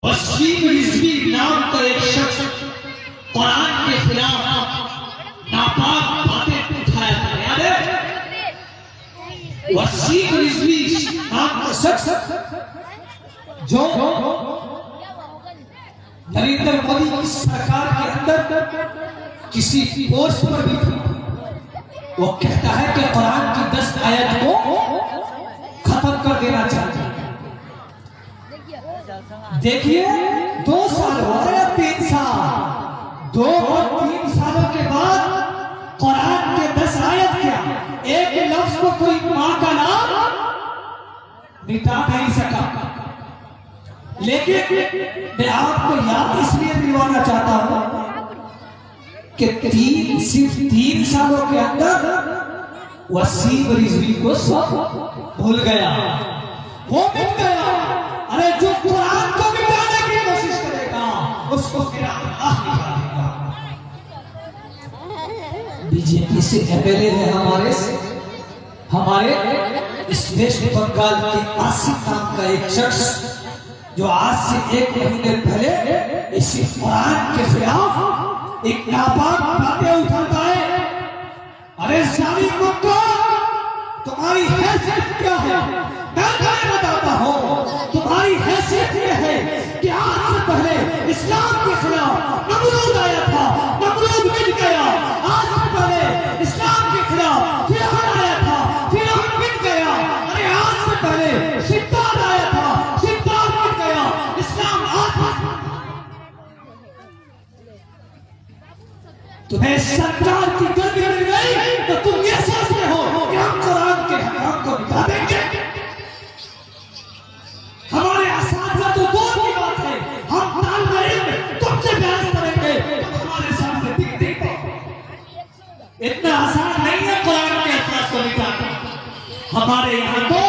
वसीम रिजवी नाम का एक शख्स कुरान के खिलाफ नापाक बातें उठाया था, याद है? वसीम रिजवी नाम का शख्स जो नरेंद्र मोदी की सरकार के अंदर किसी पोस्ट पर भी था, वो कहता है कि कुरान की 10 आयत को खत्म कर देना चाहता है। देखिए 2 साल हो रहे हैं, 3 साल, 2 और 3 सालों के बाद कुरान के 10 आयत क्या, एक लफ्ज को कोई मां का नाम मिटा नहीं सका। लेकिन मैं आपको याद इसलिए दिलवाना चाहता हूं कि सिर्फ 3 सालों के अंदर वसीम रिजवी को सब भूल गया, वो मिट गया। अरे जो कुरान को मिटाने की कोशिश करेगा उसको फिर अल्लाह निकालेगा। बीजेपी से एमएलए है हमारे इस वेस्ट बंगाल के आसिफ नाम का एक शख्स, जो आज से 1 महीने पहले इसी कुरान के खिलाफ एक नापाक बातें उठाता है। अरे जालिमों को तुम्हारी हैसियत क्या है, मैं तुम्हें बताता हूं। तुम्हारी हैसियत यह है कि आज से पहले इस्लाम के खिलाफ नमरूद आया था, नमरूद मिट गया। आज से पहले इस्लाम के खिलाफ फिरौन आया था, फिरौन मिट गया। अरे आज से पहले सिद्दात आया था, सिद्दात मिट गया। इस्लाम आज तुम्हें सरकार की गर्मी मिल गई तो तुम ये सोचते हो कि हम कुरान के हकाम को मिटा देंगे। हमारे असातिज़ा तो दूर की बात है, हम तालिबे इल्म तुमसे बहस करेंगे तो हमारे सामने दिख नहीं पाओगे। इतना आसान नहीं है कुरान के अल्फाज को मिटाना। हमारे यहाँ तो